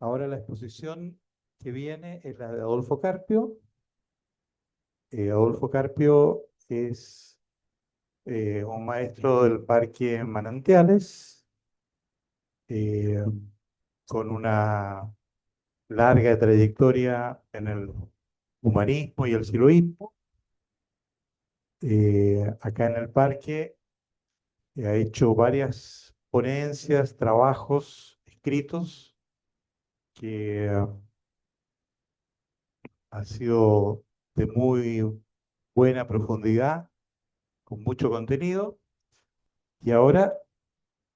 Ahora la exposición que viene es la de Adolfo Carpio. Adolfo Carpio es un maestro del Parque Manantiales, eh, con una larga trayectoria en el humanismo y el siloísmo. Acá en el parque ha hecho varias ponencias, trabajos escritos que han sido de muy buena profundidad, con mucho contenido, y ahora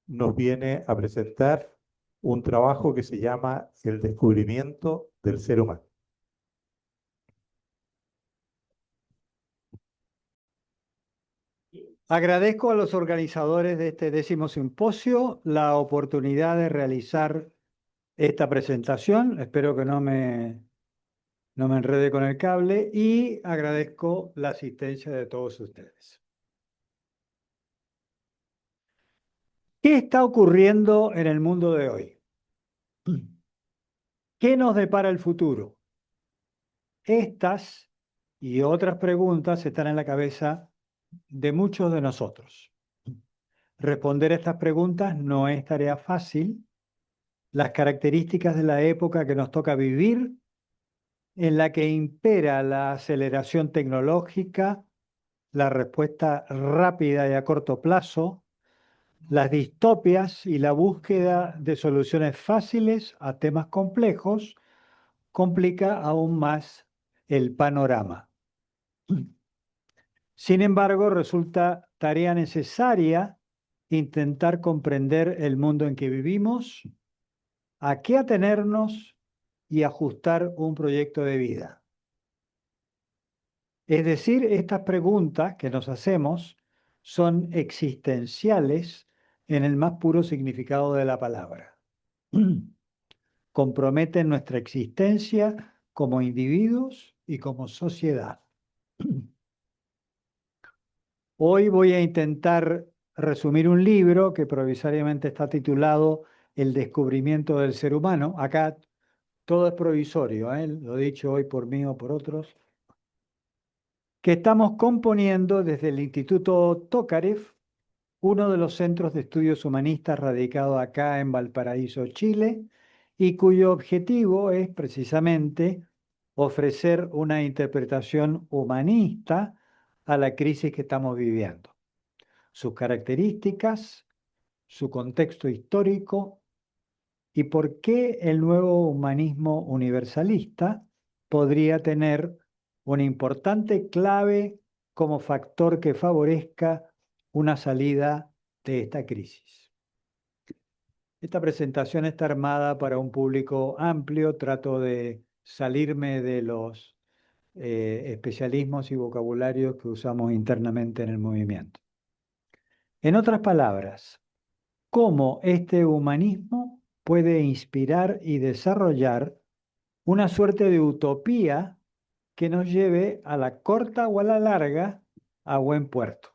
nos viene a presentar un trabajo que se llama El descubrimiento del ser humano. Agradezco a los organizadores de este 10º simposio la oportunidad de realizar esta presentación. Espero que no me enrede con el cable, y agradezco la asistencia de todos ustedes. ¿Qué está ocurriendo en el mundo de hoy? ¿Qué nos depara el futuro? Estas y otras preguntas están en la cabeza de muchos de nosotros. Responder a estas preguntas no es tarea fácil. Las características de la época que nos toca vivir, en la que impera la aceleración tecnológica, la respuesta rápida y a corto plazo, las distopias y la búsqueda de soluciones fáciles a temas complejos, complica aún más el panorama. Sin embargo, resulta tarea necesaria intentar comprender el mundo en que vivimos, a qué atenernos y ajustar un proyecto de vida. Es decir, estas preguntas que nos hacemos son existenciales en el más puro significado de la palabra. Comprometen nuestra existencia como individuos y como sociedad. Hoy voy a intentar resumir un libro que provisoriamente está titulado El descubrimiento del ser humano. Acá todo es provisorio, lo he dicho hoy por mí o por otros, que estamos componiendo desde el Instituto Tokarev, uno de los centros de estudios humanistas radicado acá en Valparaíso, Chile, y cuyo objetivo es precisamente ofrecer una interpretación humanista a la crisis que estamos viviendo. Sus características, su contexto histórico y por qué el nuevo humanismo universalista podría tener una importante clave como factor que favorezca una salida de esta crisis. Esta presentación está armada para un público amplio. Trato de salirme de los especialismos y vocabularios que usamos internamente en el movimiento. En otras palabras, ¿cómo este humanismo puede inspirar y desarrollar una suerte de utopía que nos lleve a la corta o a la larga a buen puerto?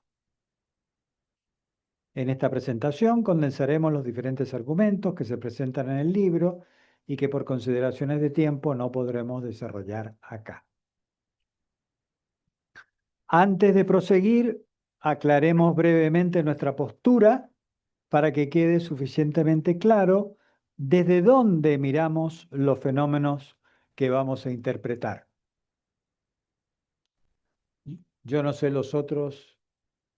En esta presentación condensaremos los diferentes argumentos que se presentan en el libro y que por consideraciones de tiempo no podremos desarrollar acá. Antes de proseguir, aclaremos brevemente nuestra postura para que quede suficientemente claro desde dónde miramos los fenómenos que vamos a interpretar. Yo no sé los otros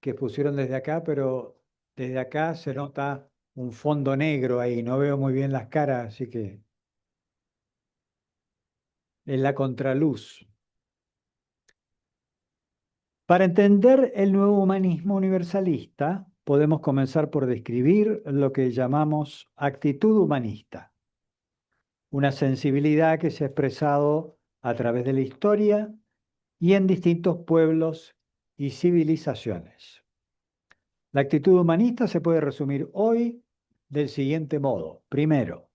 que pusieron desde acá, pero desde acá se nota un fondo negro ahí, no veo muy bien las caras, así que es la contraluz. Para entender el nuevo humanismo universalista, podemos comenzar por describir lo que llamamos actitud humanista, una sensibilidad que se ha expresado a través de la historia y en distintos pueblos y civilizaciones. La actitud humanista se puede resumir hoy del siguiente modo. Primero,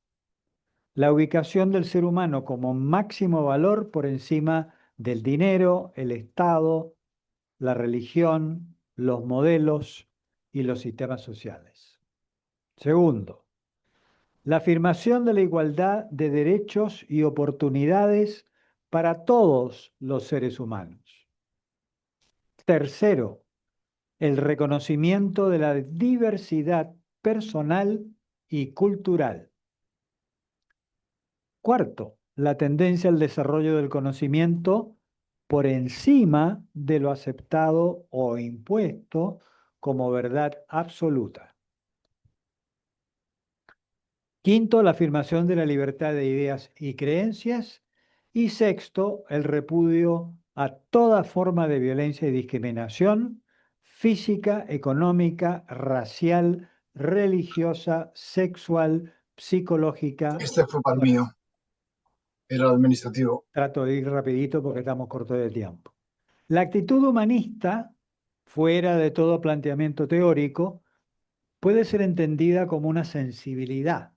la ubicación del ser humano como máximo valor por encima del dinero, el Estado, la religión, los modelos y los sistemas sociales. Segundo, La afirmación de la igualdad de derechos y oportunidades para todos los seres humanos. Tercero, el reconocimiento de la diversidad personal y cultural. Cuarto, la tendencia al desarrollo del conocimiento por encima de lo aceptado o impuesto como verdad absoluta. Quinto, la afirmación de la libertad de ideas y creencias. Y sexto, el repudio a toda forma de violencia y discriminación física, económica, racial, religiosa, sexual, psicológica. Este fue para el mío, el administrativo. Trato de ir rapidito porque estamos cortos de tiempo. La actitud humanista, fuera de todo planteamiento teórico, puede ser entendida como una sensibilidad,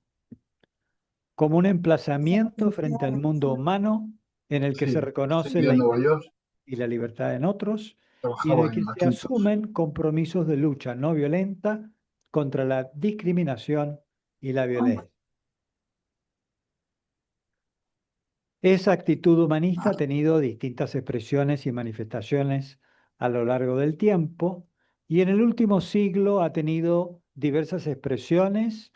como un emplazamiento frente al mundo humano en el que Sí, se estoy reconoce la en Nueva York, y la libertad en otros y trabajaba de en que la se Clinton. asumen compromisos de lucha no violenta contra la discriminación y la violencia. Esa actitud humanista ha tenido distintas expresiones y manifestaciones a lo largo del tiempo y en el último siglo ha tenido diversas expresiones,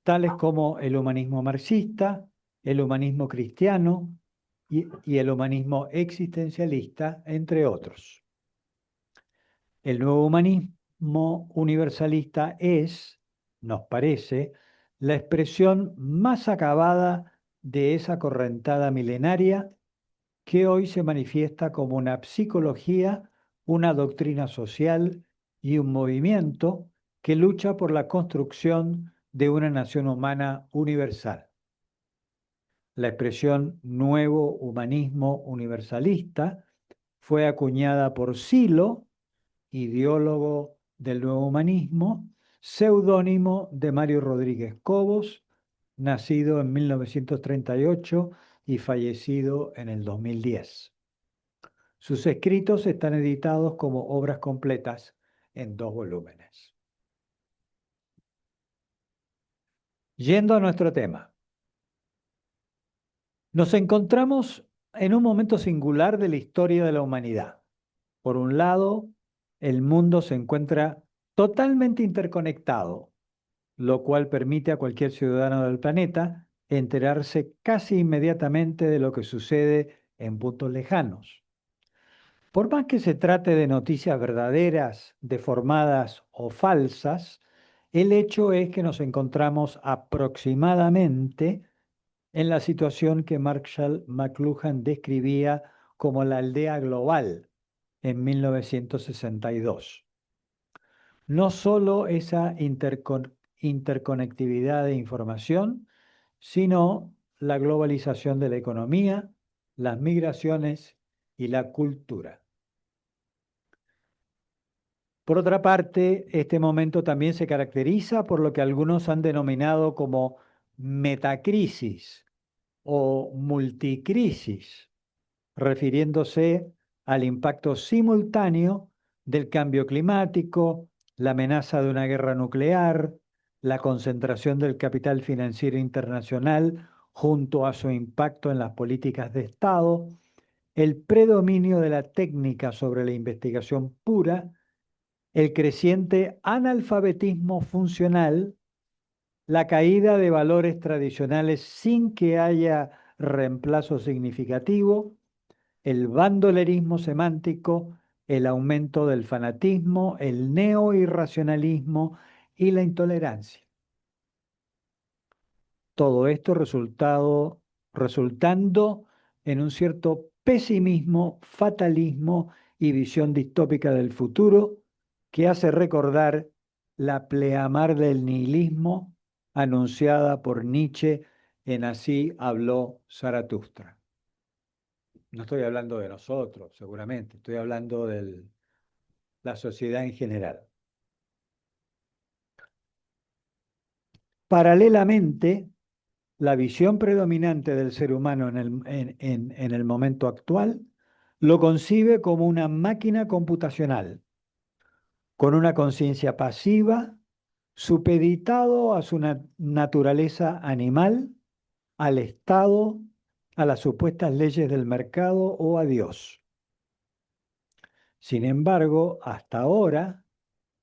tales como el humanismo marxista, el humanismo cristiano y el humanismo existencialista, entre otros. El nuevo humanismo universalista es, nos parece, la expresión más acabada de esa correntada milenaria que hoy se manifiesta como una psicología, una doctrina social y un movimiento que lucha por la construcción de una nación humana universal. La expresión nuevo humanismo universalista fue acuñada por Silo, ideólogo del nuevo humanismo, seudónimo de Mario Rodríguez Cobos, nacido en 1938 y fallecido en el 2010. Sus escritos están editados como obras completas en 2 volúmenes. Yendo a nuestro tema. Nos encontramos en un momento singular de la historia de la humanidad. Por un lado, el mundo se encuentra totalmente interconectado, lo cual permite a cualquier ciudadano del planeta enterarse casi inmediatamente de lo que sucede en puntos lejanos. Por más que se trate de noticias verdaderas, deformadas o falsas, el hecho es que nos encontramos aproximadamente en la situación que Marshall McLuhan describía como la aldea global en 1962. No solo esa interconectividad de información, sino la globalización de la economía, las migraciones y la cultura. Por otra parte, este momento también se caracteriza por lo que algunos han denominado como metacrisis o multicrisis, refiriéndose al impacto simultáneo del cambio climático, la amenaza de una guerra nuclear, la concentración del capital financiero internacional junto a su impacto en las políticas de Estado, el predominio de la técnica sobre la investigación pura, el creciente analfabetismo funcional, la caída de valores tradicionales sin que haya reemplazo significativo, el bandolerismo semántico, el aumento del fanatismo, el neoirracionalismo y la intolerancia. Todo esto resultando en un cierto pesimismo, fatalismo y visión distópica del futuro que hace recordar la pleamar del nihilismo anunciada por Nietzsche en Así habló Zaratustra. No estoy hablando de nosotros, seguramente, estoy hablando de la sociedad en general. Paralelamente, la visión predominante del ser humano en el momento actual lo concibe como una máquina computacional, con una conciencia pasiva supeditado a su naturaleza animal, al Estado, a las supuestas leyes del mercado o a Dios. Sin embargo, hasta ahora,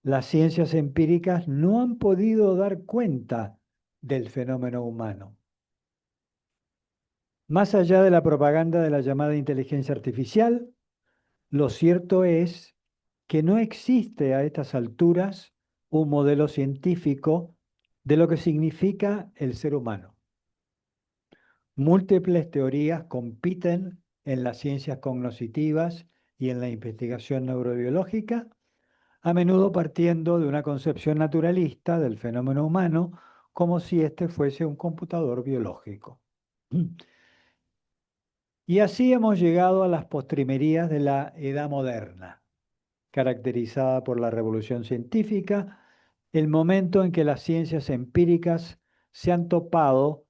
las ciencias empíricas no han podido dar cuenta del fenómeno humano. Más allá de la propaganda de la llamada inteligencia artificial, lo cierto es que no existe a estas alturas un modelo científico de lo que significa el ser humano. Múltiples teorías compiten en las ciencias cognitivas y en la investigación neurobiológica, a menudo partiendo de una concepción naturalista del fenómeno humano como si éste fuese un computador biológico. Y así hemos llegado a las postrimerías de la Edad Moderna, caracterizada por la revolución científica, el momento en que las ciencias empíricas se han topado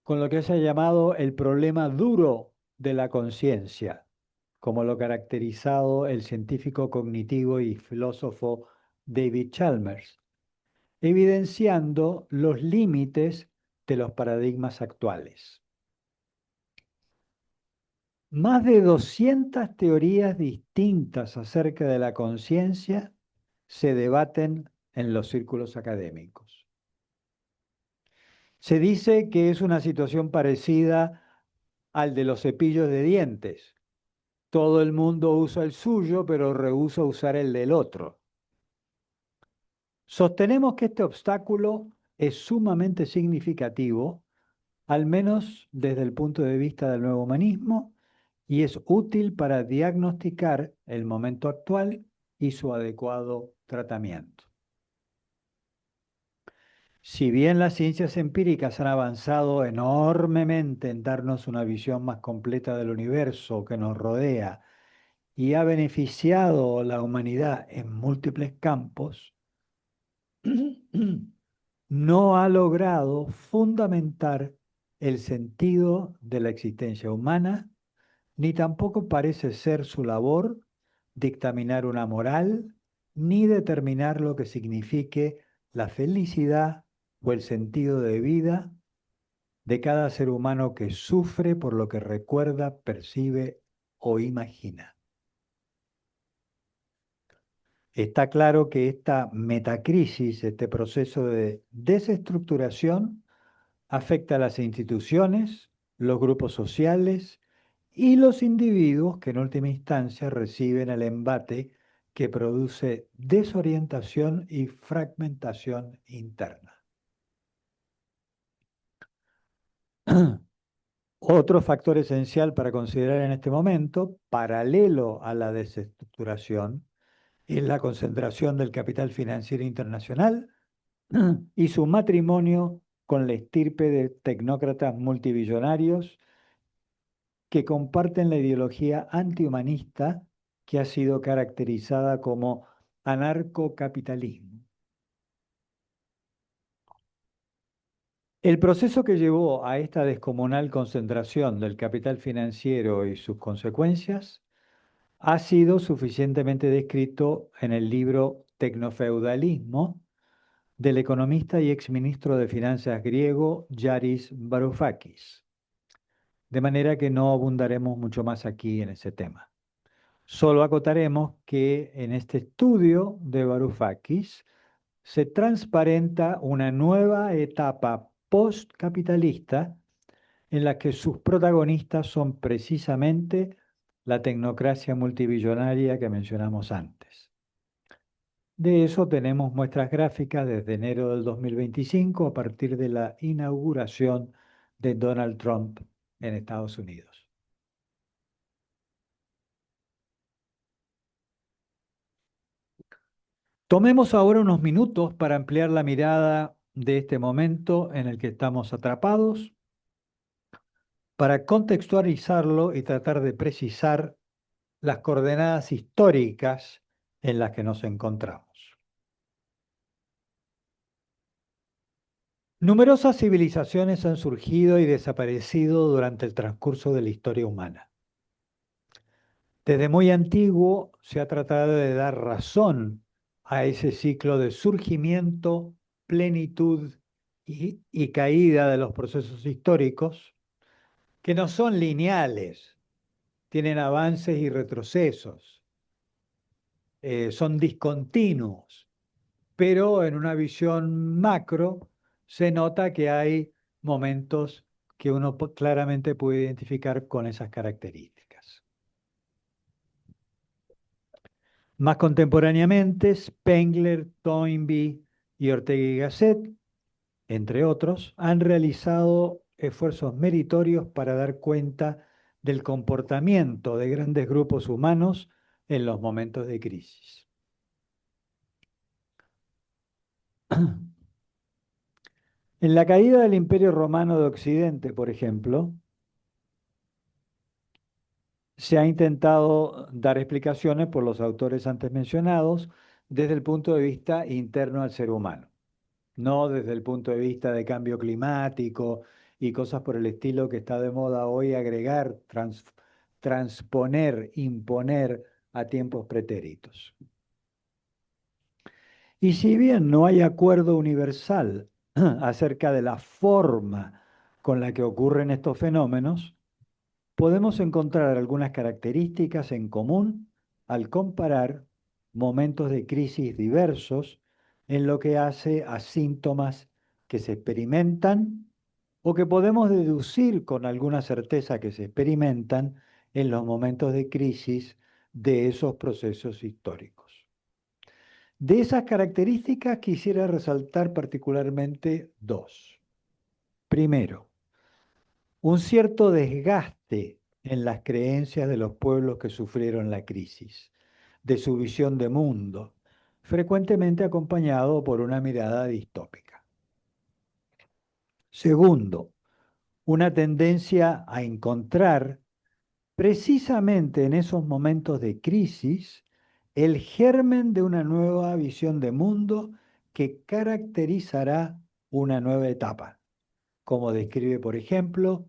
con lo que se ha llamado el problema duro de la conciencia, como lo caracterizado el científico cognitivo y filósofo David Chalmers, evidenciando los límites de los paradigmas actuales. Más de 200 teorías distintas acerca de la conciencia se debaten en los círculos académicos. Se dice que es una situación parecida al de los cepillos de dientes. Todo el mundo usa el suyo, pero rehúsa usar el del otro. Sostenemos que este obstáculo es sumamente significativo, al menos desde el punto de vista del nuevo humanismo, y es útil para diagnosticar el momento actual y su adecuado tratamiento. Si bien las ciencias empíricas han avanzado enormemente en darnos una visión más completa del universo que nos rodea y ha beneficiado a la humanidad en múltiples campos, no ha logrado fundamentar el sentido de la existencia humana, ni tampoco parece ser su labor dictaminar una moral, ni determinar lo que signifique la felicidad o el sentido de vida de cada ser humano que sufre por lo que recuerda, percibe o imagina. Está claro que esta metacrisis, este proceso de desestructuración, afecta a las instituciones, los grupos sociales y los individuos que en última instancia reciben el embate que produce desorientación y fragmentación interna. Otro factor esencial para considerar en este momento, paralelo a la desestructuración, es la concentración del capital financiero internacional y su matrimonio con la estirpe de tecnócratas multimillonarios que comparten la ideología antihumanista que ha sido caracterizada como anarcocapitalismo. El proceso que llevó a esta descomunal concentración del capital financiero y sus consecuencias ha sido suficientemente descrito en el libro Tecnofeudalismo del economista y exministro de Finanzas griego Yaris Varoufakis. De manera que no abundaremos mucho más aquí en ese tema. Solo acotaremos que en este estudio de Varoufakis se transparenta una nueva etapa postcapitalista en la que sus protagonistas son precisamente la tecnocracia multibillonaria que mencionamos antes. De eso tenemos muestras gráficas desde enero del 2025 a partir de la inauguración de Donald Trump en Estados Unidos. Tomemos ahora unos minutos para ampliar la mirada de este momento en el que estamos atrapados, para contextualizarlo y tratar de precisar las coordenadas históricas en las que nos encontramos. Numerosas civilizaciones han surgido y desaparecido durante el transcurso de la historia humana. Desde muy antiguo se ha tratado de dar razón a ese ciclo de surgimiento, plenitud y caída de los procesos históricos, que no son lineales, tienen avances y retrocesos, son discontinuos, pero en una visión macro se nota que hay momentos que uno claramente puede identificar con esas características. Más contemporáneamente, Spengler, Toynbee y Ortega y Gasset, entre otros, han realizado esfuerzos meritorios para dar cuenta del comportamiento de grandes grupos humanos en los momentos de crisis. En la caída del Imperio Romano de Occidente, por ejemplo, se ha intentado dar explicaciones por los autores antes mencionados desde el punto de vista interno al ser humano, no desde el punto de vista de cambio climático y cosas por el estilo que está de moda hoy agregar, transponer, imponer a tiempos pretéritos. Y si bien no hay acuerdo universal acerca de la forma con la que ocurren estos fenómenos, podemos encontrar algunas características en común al comparar momentos de crisis diversos en lo que hace a síntomas que se experimentan o que podemos deducir con alguna certeza que se experimentan en los momentos de crisis de esos procesos históricos. De esas características quisiera resaltar particularmente dos. Primero, un cierto desgaste en las creencias de los pueblos que sufrieron la crisis, de su visión de mundo, frecuentemente acompañado por una mirada distópica. Segundo, una tendencia a encontrar precisamente en esos momentos de crisis el germen de una nueva visión de mundo que caracterizará una nueva etapa, como describe, por ejemplo,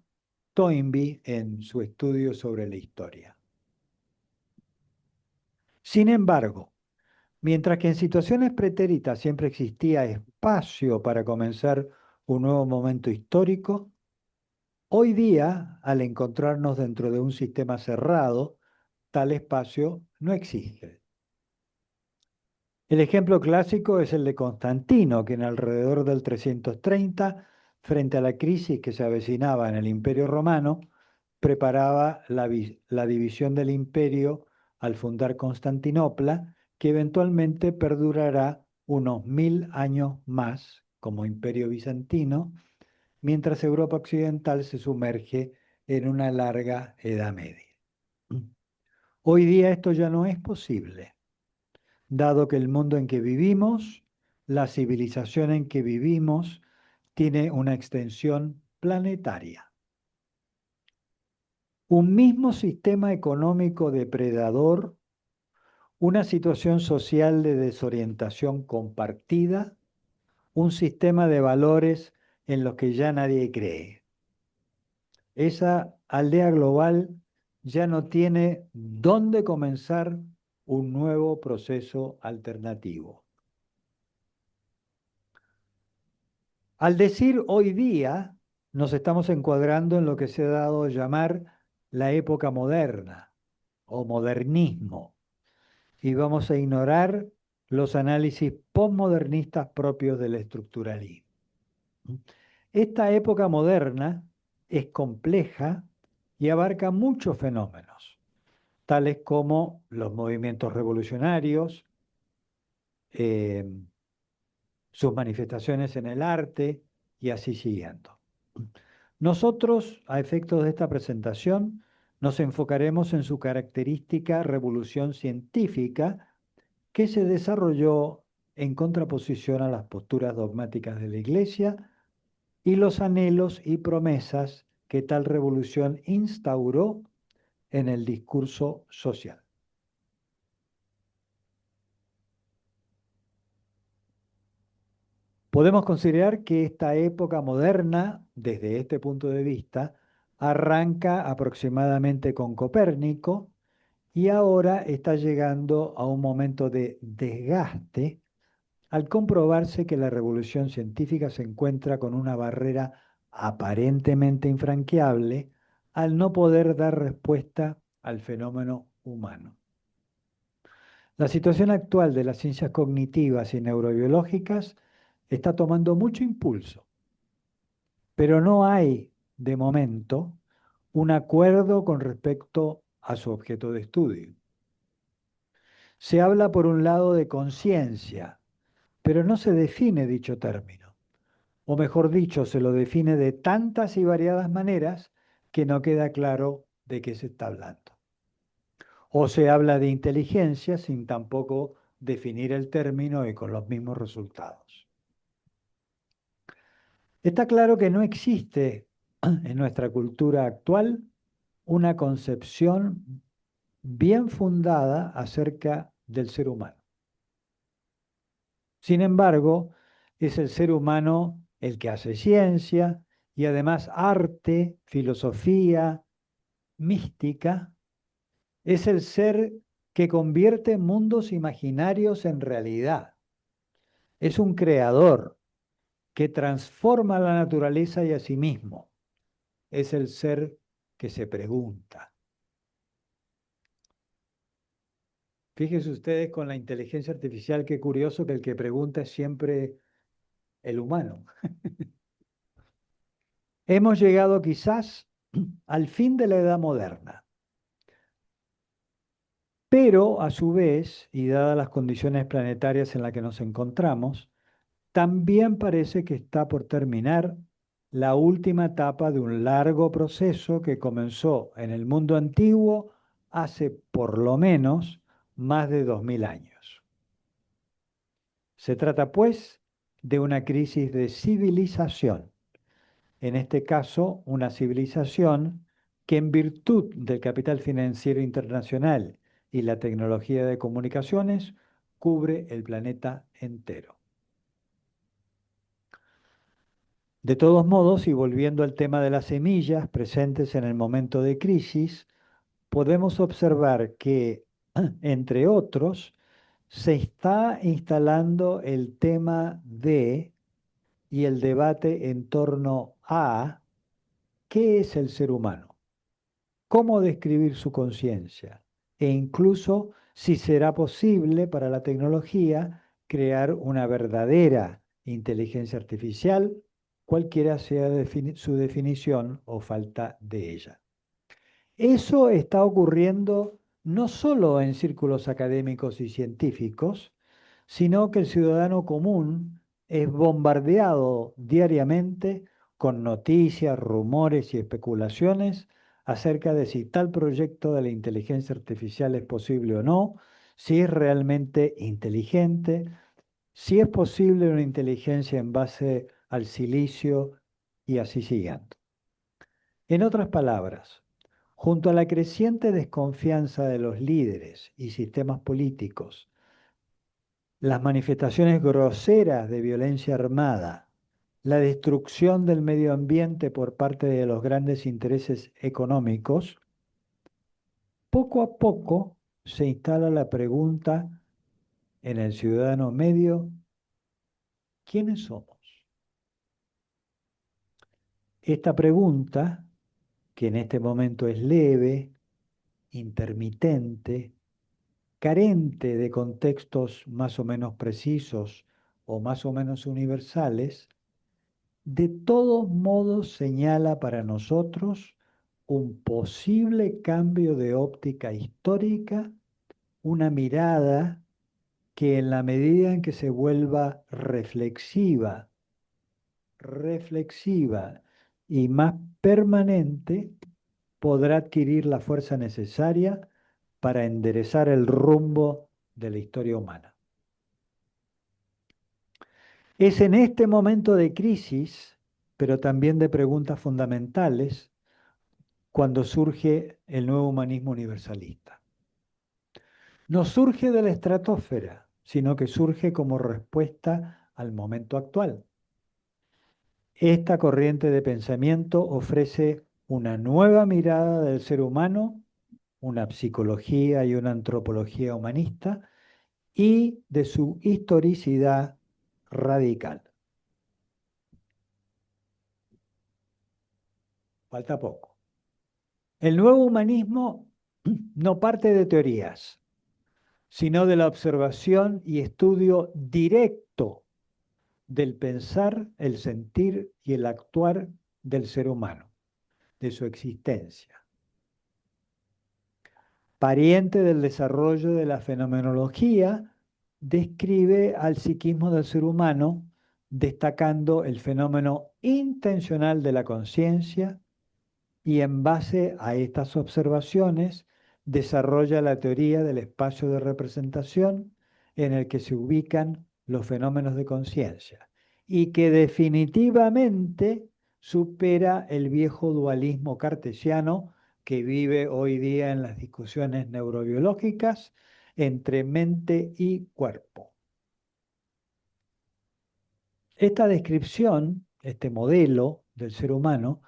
Toynbee en su estudio sobre la historia. Sin embargo, mientras que en situaciones pretéritas siempre existía espacio para comenzar un nuevo momento histórico, hoy día, al encontrarnos dentro de un sistema cerrado, tal espacio no existe. El ejemplo clásico es el de Constantino, quien alrededor del 330, frente a la crisis que se avecinaba en el Imperio Romano, preparaba la división del imperio al fundar Constantinopla, que eventualmente perdurará unos 1000 años más como imperio bizantino, mientras Europa occidental se sumerge en una larga Edad Media. Hoy día esto ya no es posible, dado que el mundo en que vivimos, la civilización en que vivimos, tiene una extensión planetaria. Un mismo sistema económico depredador, una situación social de desorientación compartida, un sistema de valores en los que ya nadie cree. Esa aldea global ya no tiene dónde comenzar un nuevo proceso alternativo. Al decir hoy día, nos estamos encuadrando en lo que se ha dado a llamar la época moderna o modernismo, y vamos a ignorar los análisis postmodernistas propios del estructuralismo. Esta época moderna es compleja y abarca muchos fenómenos, tales como los movimientos revolucionarios, sus manifestaciones en el arte y así siguiendo. Nosotros, a efectos de esta presentación, nos enfocaremos en su característica revolución científica que se desarrolló en contraposición a las posturas dogmáticas de la Iglesia y los anhelos y promesas que tal revolución instauró en el discurso social. Podemos considerar que esta época moderna, desde este punto de vista, arranca aproximadamente con Copérnico y ahora está llegando a un momento de desgaste al comprobarse que la revolución científica se encuentra con una barrera aparentemente infranqueable al no poder dar respuesta al fenómeno humano. La situación actual de las ciencias cognitivas y neurobiológicas está tomando mucho impulso, pero no hay, de momento, un acuerdo con respecto a su objeto de estudio. Se habla, por un lado, de conciencia, pero no se define dicho término. O mejor dicho, se lo define de tantas y variadas maneras que no queda claro de qué se está hablando. O se habla de inteligencia sin tampoco definir el término y con los mismos resultados. Está claro que no existe en nuestra cultura actual una concepción bien fundada acerca del ser humano. Sin embargo, es el ser humano el que hace ciencia y además arte, filosofía, mística. Es el ser que convierte mundos imaginarios en realidad. Es un creador que transforma la naturaleza y a sí mismo. Es el ser que se pregunta. Fíjense ustedes con la inteligencia artificial, qué curioso que el que pregunta es siempre el humano. Hemos llegado quizás al fin de la edad moderna, pero a su vez, y dadas las condiciones planetarias en las que nos encontramos, también parece que está por terminar la última etapa de un largo proceso que comenzó en el mundo antiguo hace por lo menos más de 2000 años. Se trata, pues, de una crisis de civilización. En este caso, una civilización que en virtud del capital financiero internacional y la tecnología de comunicaciones cubre el planeta entero. De todos modos, y volviendo al tema de las semillas presentes en el momento de crisis, podemos observar que, entre otros, se está instalando el tema de y el debate en torno a qué es el ser humano, cómo describir su conciencia e incluso si será posible para la tecnología crear una verdadera inteligencia artificial, cualquiera sea su definición o falta de ella. Eso está ocurriendo no solo en círculos académicos y científicos, sino que el ciudadano común es bombardeado diariamente con noticias, rumores y especulaciones acerca de si tal proyecto de la inteligencia artificial es posible o no, si es realmente inteligente, si es posible una inteligencia en base al silicio y así siguiendo. En otras palabras, junto a la creciente desconfianza de los líderes y sistemas políticos, las manifestaciones groseras de violencia armada, la destrucción del medio ambiente por parte de los grandes intereses económicos, poco a poco se instala la pregunta en el ciudadano medio, ¿quiénes somos? Esta pregunta, que en este momento es leve, intermitente, carente de contextos más o menos precisos o más o menos universales, de todos modos señala para nosotros un posible cambio de óptica histórica, una mirada que en la medida en que se vuelva reflexiva y más permanente, podrá adquirir la fuerza necesaria para enderezar el rumbo de la historia humana. Es en este momento de crisis, pero también de preguntas fundamentales, cuando surge el nuevo humanismo universalista. No surge de la estratosfera, sino que surge como respuesta al momento actual. Esta corriente de pensamiento ofrece una nueva mirada del ser humano una psicología y una antropología humanista, y de su historicidad radical. Falta poco. El nuevo humanismo no parte de teorías, sino de la observación y estudio directo del pensar, el sentir y el actuar del ser humano, de su existencia. Pariente del desarrollo de la fenomenología, describe al psiquismo del ser humano, destacando el fenómeno intencional de la conciencia, y en base a estas observaciones desarrolla la teoría del espacio de representación en el que se ubican los fenómenos de conciencia y que definitivamente supera el viejo dualismo cartesiano que vive hoy día en las discusiones neurobiológicas entre mente y cuerpo. Esta descripción, este modelo del ser humano,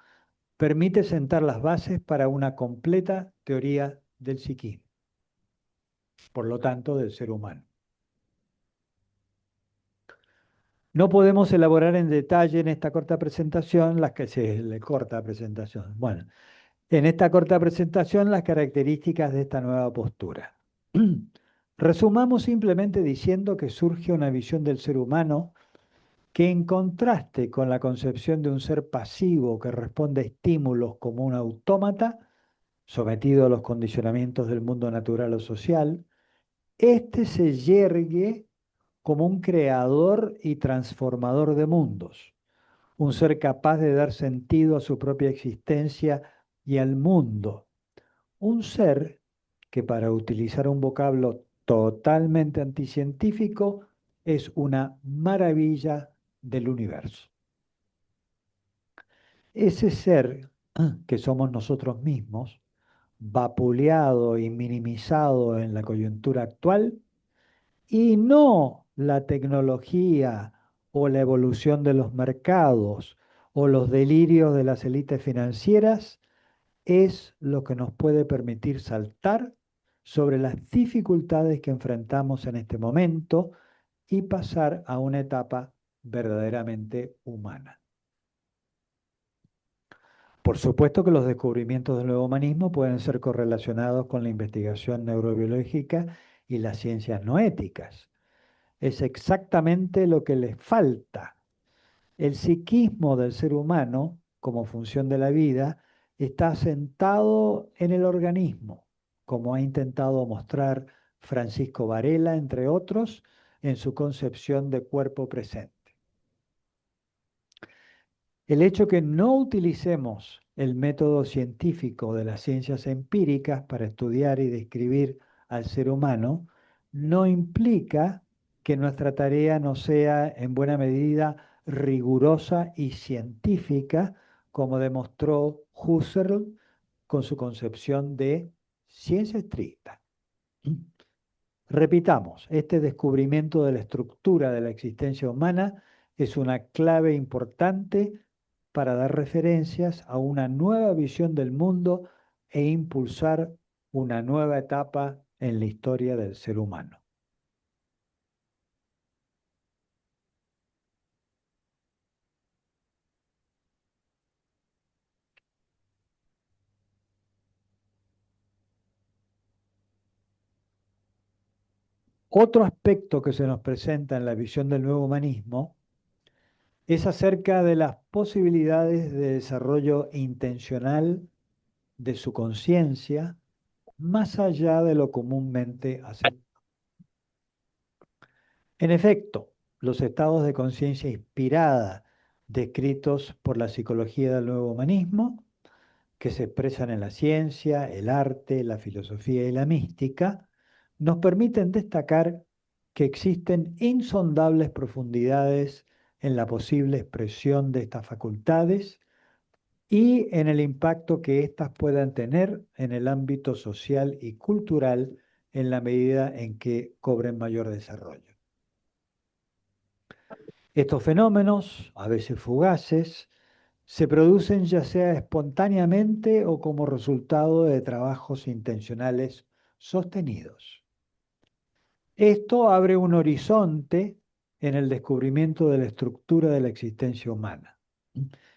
permite sentar las bases para una completa teoría del psiquismo, por lo tanto, del ser humano. No podemos elaborar en detalle en esta corta presentación Bueno, en esta corta presentación las características de esta nueva postura. Resumamos simplemente diciendo que surge una visión del ser humano que, en contraste con la concepción de un ser pasivo que responde a estímulos como un autómata, sometido a los condicionamientos del mundo natural o social, éste se yergue como un creador y transformador de mundos, un ser capaz de dar sentido a su propia existencia y al mundo, un ser que, para utilizar un vocablo totalmente anticientífico, es una maravilla del universo. Ese ser que somos nosotros mismos, vapuleado y minimizado en la coyuntura actual, y no la tecnología o la evolución de los mercados o los delirios de las élites financieras, es lo que nos puede permitir saltar sobre las dificultades que enfrentamos en este momento y pasar a una etapa verdaderamente humana. Por supuesto que los descubrimientos del nuevo humanismo pueden ser correlacionados con la investigación neurobiológica y las ciencias no éticas. Es exactamente lo que les falta. El psiquismo del ser humano, como función de la vida, está asentado en el organismo, como ha intentado mostrar Francisco Varela, entre otros, en su concepción de cuerpo presente. El hecho que no utilicemos el método científico de las ciencias empíricas para estudiar y describir al ser humano no implica que nuestra tarea no sea en buena medida rigurosa y científica, como demostró Husserl con su concepción de ciencia estricta. Repitamos, este descubrimiento de la estructura de la existencia humana es una clave importante para dar referencias a una nueva visión del mundo e impulsar una nueva etapa en la historia del ser humano. Otro aspecto que se nos presenta en la visión del nuevo humanismo es acerca de las posibilidades de desarrollo intencional de su conciencia más allá de lo comúnmente aceptado. En efecto, los estados de conciencia inspirada descritos por la psicología del nuevo humanismo, que se expresan en la ciencia, el arte, la filosofía y la mística, nos permiten destacar que existen insondables profundidades en la posible expresión de estas facultades y en el impacto que éstas puedan tener en el ámbito social y cultural en la medida en que cobren mayor desarrollo. Estos fenómenos, a veces fugaces, se producen ya sea espontáneamente o como resultado de trabajos intencionales sostenidos. Esto abre un horizonte en el descubrimiento de la estructura de la existencia humana.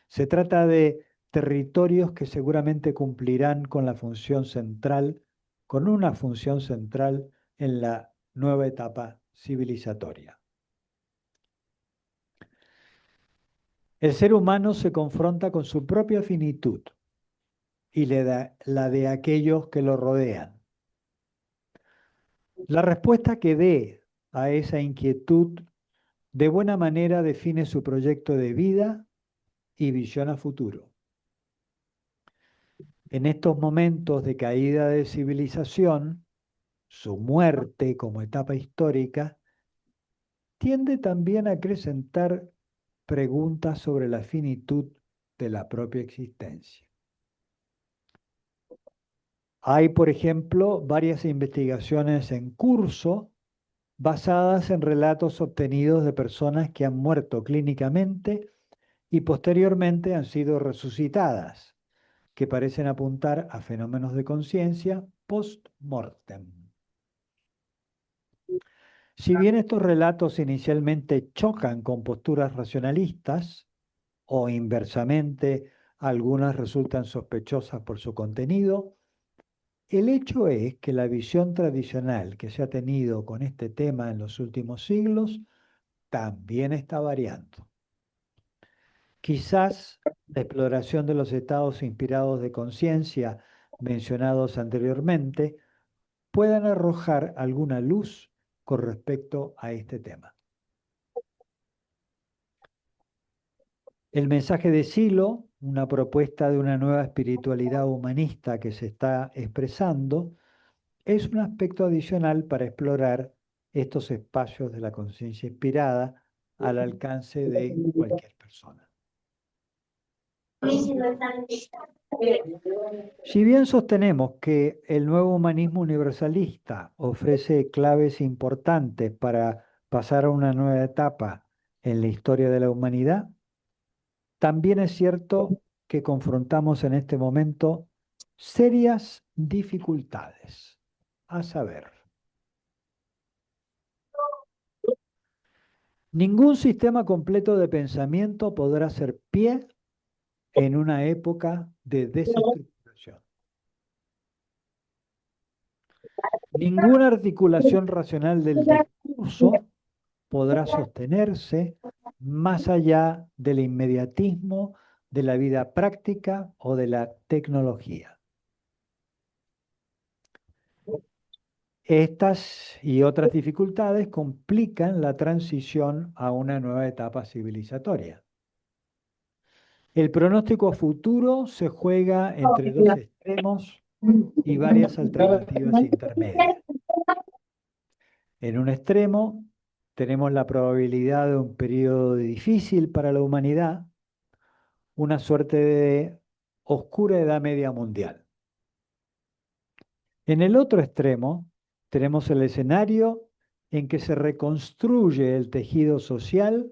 Se trata de territorios que seguramente cumplirán con la función central, con una función central en la nueva etapa civilizatoria. El ser humano se confronta con su propia finitud y la de aquellos que lo rodean. La respuesta que dé a esa inquietud de buena manera define su proyecto de vida y visión a futuro. En estos momentos de caída de civilización, su muerte como etapa histórica tiende también a acrecentar preguntas sobre la finitud de la propia existencia. Hay, por ejemplo, varias investigaciones en curso basadas en relatos obtenidos de personas que han muerto clínicamente y posteriormente han sido resucitadas, que parecen apuntar a fenómenos de conciencia post-mortem. Si bien estos relatos inicialmente chocan con posturas racionalistas, o inversamente algunas resultan sospechosas por su contenido, el hecho es que la visión tradicional que se ha tenido con este tema en los últimos siglos también está variando. Quizás la exploración de los estados inspirados de conciencia mencionados anteriormente puedan arrojar alguna luz con respecto a este tema. El mensaje de Silo, una propuesta de una nueva espiritualidad humanista que se está expresando, es un aspecto adicional para explorar estos espacios de la conciencia inspirada al alcance de cualquier persona. Si bien sostenemos que el nuevo humanismo universalista ofrece claves importantes para pasar a una nueva etapa en la historia de la humanidad, también es cierto que confrontamos en este momento serias dificultades, a saber, ningún sistema completo de pensamiento podrá ser pie en una época de desestructuración. Ninguna articulación racional del discurso podrá sostenerse más allá del inmediatismo de la vida práctica o de la tecnología. Estas y otras dificultades complican la transición a una nueva etapa civilizatoria. El pronóstico a futuro se juega entre dos extremos y varias alternativas intermedias. En un extremo tenemos la probabilidad de un periodo difícil para la humanidad, una suerte de oscura edad media mundial. En el otro extremo tenemos el escenario en que se reconstruye el tejido social,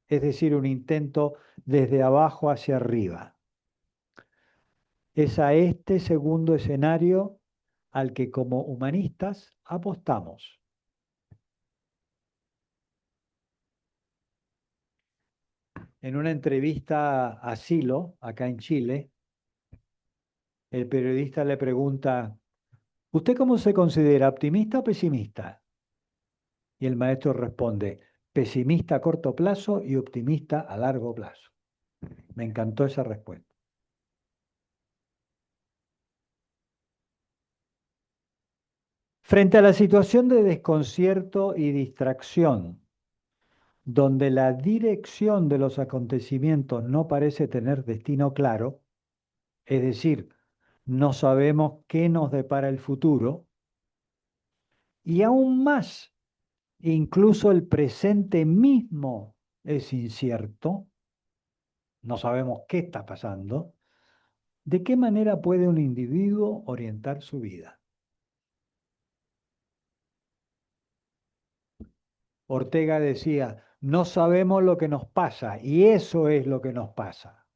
es decir, un intento desde abajo hacia arriba. Es a este segundo escenario al que como humanistas apostamos. En una entrevista a Silo, acá en Chile, el periodista le pregunta, ¿usted cómo se considera, optimista o pesimista? Y el maestro responde, pesimista a corto plazo y optimista a largo plazo. Me encantó esa respuesta. Frente a la situación de desconcierto y distracción, donde la dirección de los acontecimientos no parece tener destino claro, es decir, no sabemos qué nos depara el futuro, y aún más, incluso el presente mismo es incierto, no sabemos qué está pasando, ¿de qué manera puede un individuo orientar su vida? Ortega decía, no sabemos lo que nos pasa y eso es lo que nos pasa.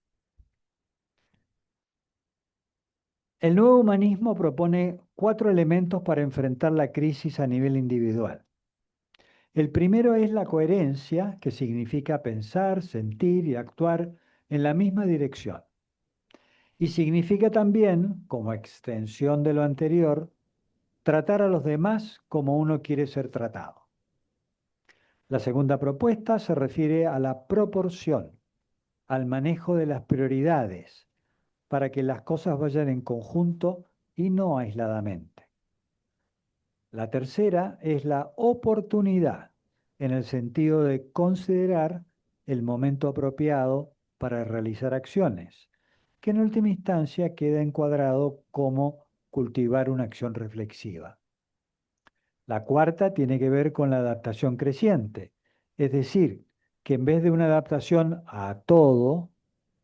El nuevo humanismo propone 4 elementos para enfrentar la crisis a nivel individual. El primero es la coherencia, que significa pensar, sentir y actuar en la misma dirección. Y significa también, como extensión de lo anterior, tratar a los demás como uno quiere ser tratado. La segunda propuesta se refiere a la proporción, al manejo de las prioridades, para que las cosas vayan en conjunto y no aisladamente. La tercera es la oportunidad, en el sentido de considerar el momento apropiado para realizar acciones, que en última instancia queda encuadrado como cultivar una acción reflexiva. La cuarta tiene que ver con la adaptación creciente, es decir, que en vez de una adaptación a todo,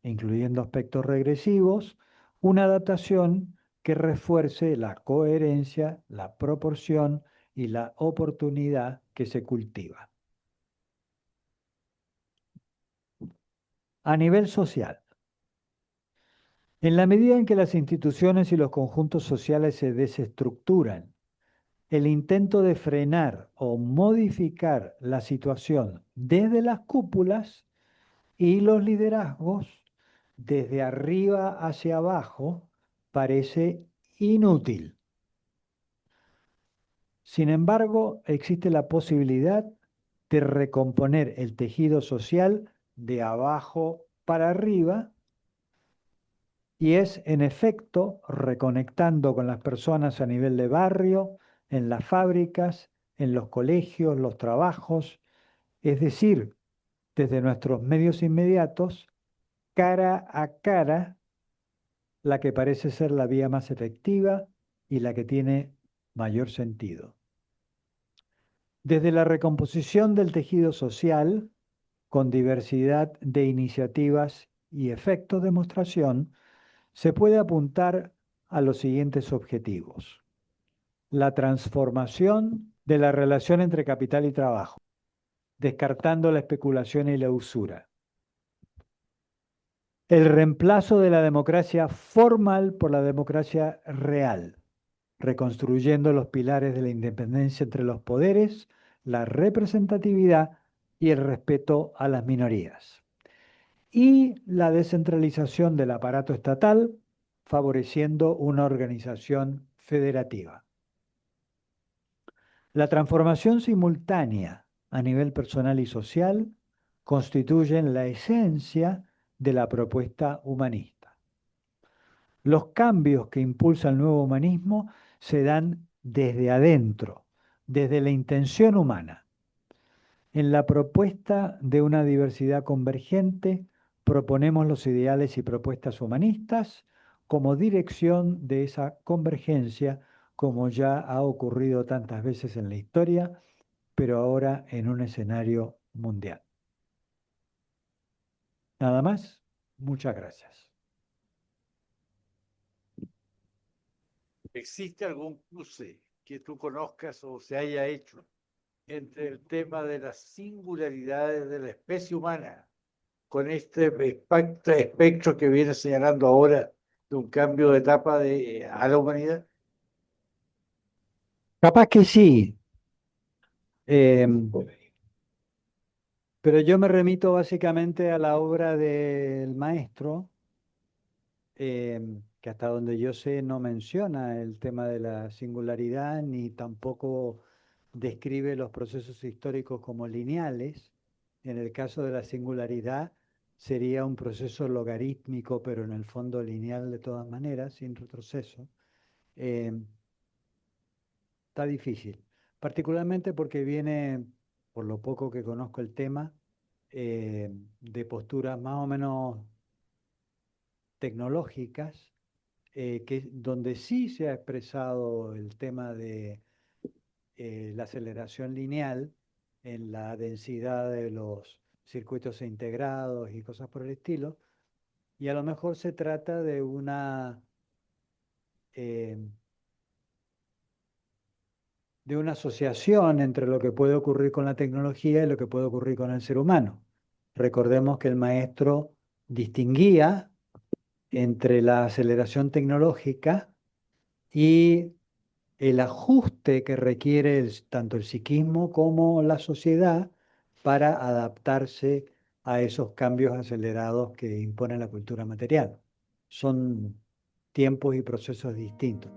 incluyendo aspectos regresivos, una adaptación que refuerce la coherencia, la proporción y la oportunidad que se cultiva. A nivel social, en la medida en que las instituciones y los conjuntos sociales se desestructuran, el intento de frenar o modificar la situación desde las cúpulas y los liderazgos desde arriba hacia abajo parece inútil. Sin embargo, existe la posibilidad de recomponer el tejido social de abajo para arriba y es, en efecto, reconectando con las personas a nivel de barrio, en las fábricas, en los colegios, los trabajos, es decir, desde nuestros medios inmediatos, cara a cara, la que parece ser la vía más efectiva y la que tiene mayor sentido. Desde la recomposición del tejido social, con diversidad de iniciativas y efectos de demostración, se puede apuntar a los siguientes objetivos. La transformación de la relación entre capital y trabajo, descartando la especulación y la usura. El reemplazo de la democracia formal por la democracia real, reconstruyendo los pilares de la independencia entre los poderes, la representatividad y el respeto a las minorías. Y la descentralización del aparato estatal, favoreciendo una organización federativa. La transformación simultánea a nivel personal y social constituyen la esencia de la propuesta humanista. Los cambios que impulsa el nuevo humanismo se dan desde adentro, desde la intención humana. En la propuesta de una diversidad convergente, proponemos los ideales y propuestas humanistas como dirección de esa convergencia, como ya ha ocurrido tantas veces en la historia, pero ahora en un escenario mundial. Nada más, muchas gracias. ¿Existe algún cruce que tú conozcas o se haya hecho entre el tema de las singularidades de la especie humana con este espectro que viene señalando ahora de un cambio de etapa a la humanidad? Capaz que sí, pero yo me remito básicamente a la obra del maestro, que hasta donde yo sé no menciona el tema de la singularidad ni tampoco describe los procesos históricos como lineales. En el caso de la singularidad sería un proceso logarítmico, pero en el fondo lineal de todas maneras, sin retroceso. Está difícil, particularmente porque viene, por lo poco que conozco el tema, de posturas más o menos tecnológicas, donde sí se ha expresado el tema de la aceleración lineal en la densidad de los circuitos integrados y cosas por el estilo, y a lo mejor se trata de una asociación entre lo que puede ocurrir con la tecnología y lo que puede ocurrir con el ser humano. Recordemos que el maestro distinguía entre la aceleración tecnológica y el ajuste que requiere tanto el psiquismo como la sociedad para adaptarse a esos cambios acelerados que impone la cultura material. Son tiempos y procesos distintos.